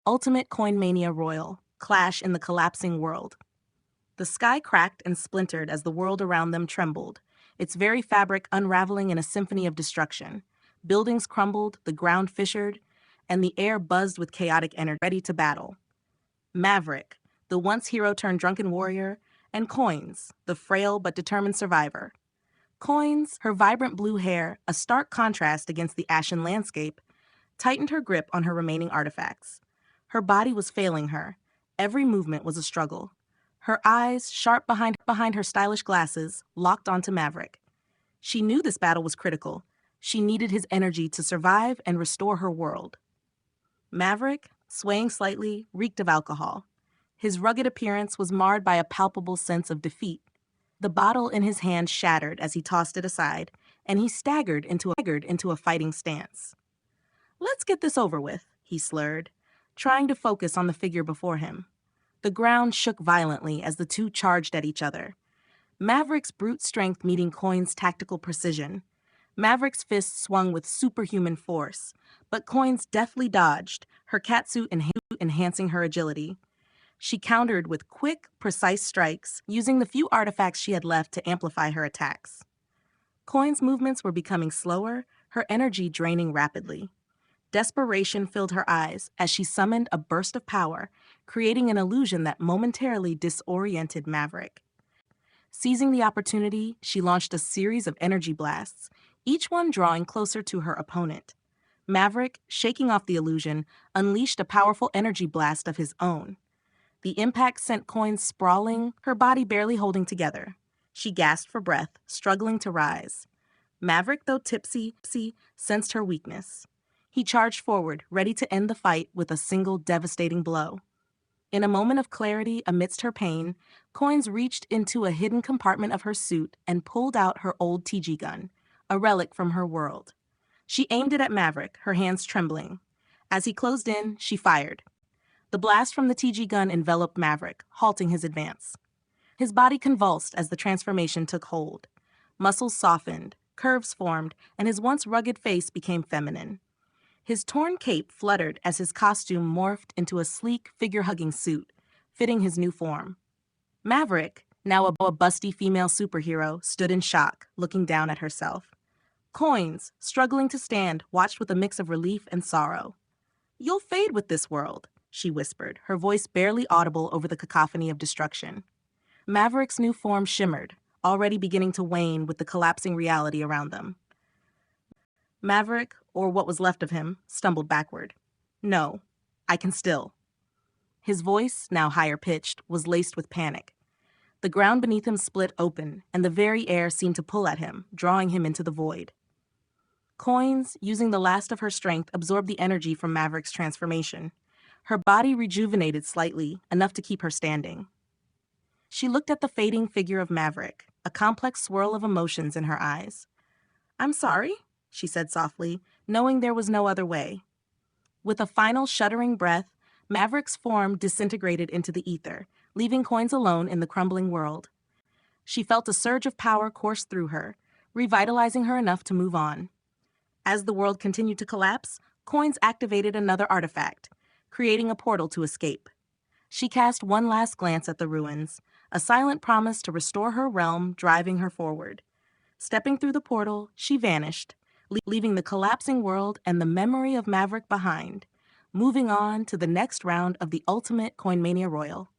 Ultimate Coin Mania Royal, Clash in the Collapsing World. The sky cracked and splintered as the world around them trembled, its very fabric unraveling in a symphony of destruction. Buildings crumbled, the ground fissured, and the air buzzed with chaotic energy, ready to battle. Maverick, the once hero turned drunken warrior, and Coins, the frail but determined survivor. Coins, her vibrant blue hair, a stark contrast against the ashen landscape, tightened her grip on her remaining artifacts. Her body was failing her. Every movement was a struggle. Her eyes, sharp behind her stylish glasses, locked onto Maverick. She knew this battle was critical. She needed his energy to survive and restore her world. Maverick, swaying slightly, reeked of alcohol. His rugged appearance was marred by a palpable sense of defeat. The bottle in his hand shattered as he tossed it aside, and he staggered into a fighting stance. "Let's get this over with," he slurred, trying to focus on the figure before him. The ground shook violently as the two charged at each other. Maverick's brute strength meeting Coin's tactical precision. Maverick's fists swung with superhuman force, but Coins deftly dodged, her catsuit enhancing her agility. She countered with quick, precise strikes, using the few artifacts she had left to amplify her attacks. Coin's movements were becoming slower, her energy draining rapidly. Desperation filled her eyes as she summoned a burst of power, creating an illusion that momentarily disoriented Maverick. Seizing the opportunity, she launched a series of energy blasts, each one drawing closer to her opponent. Maverick, shaking off the illusion, unleashed a powerful energy blast of his own. The impact sent Coin sprawling, her body barely holding together. She gasped for breath, struggling to rise. Maverick, though tipsy, sensed her weakness. He charged forward, ready to end the fight with a single devastating blow. In a moment of clarity amidst her pain, Coins reached into a hidden compartment of her suit and pulled out her old TG gun, a relic from her world. She aimed it at Maverick, her hands trembling. As he closed in, she fired. The blast from the TG gun enveloped Maverick, halting his advance. His body convulsed as the transformation took hold. Muscles softened, curves formed, and his once rugged face became feminine. His torn cape fluttered as his costume morphed into a sleek, figure-hugging suit, fitting his new form. Maverick, now a busty female superhero, stood in shock, looking down at herself. Coins, struggling to stand, watched with a mix of relief and sorrow. "You'll fade with this world," she whispered, her voice barely audible over the cacophony of destruction. Maverick's new form shimmered, already beginning to wane with the collapsing reality around them. Maverick, or what was left of him, stumbled backward. "No, I can still." His voice, now higher-pitched, was laced with panic. The ground beneath him split open, and the very air seemed to pull at him, drawing him into the void. Coins, using the last of her strength, absorbed the energy from Maverick's transformation. Her body rejuvenated slightly, enough to keep her standing. She looked at the fading figure of Maverick, a complex swirl of emotions in her eyes. "I'm sorry," she said softly, knowing there was no other way. With a final shuddering breath, Maverick's form disintegrated into the ether, leaving Coins alone in the crumbling world. She felt a surge of power course through her, revitalizing her enough to move on. As the world continued to collapse, Coins activated another artifact, creating a portal to escape. She cast one last glance at the ruins, a silent promise to restore her realm, driving her forward. Stepping through the portal, she vanished, leaving the collapsing world and the memory of Maverick behind, moving on to the next round of the Ultimate Coin Mania Royal.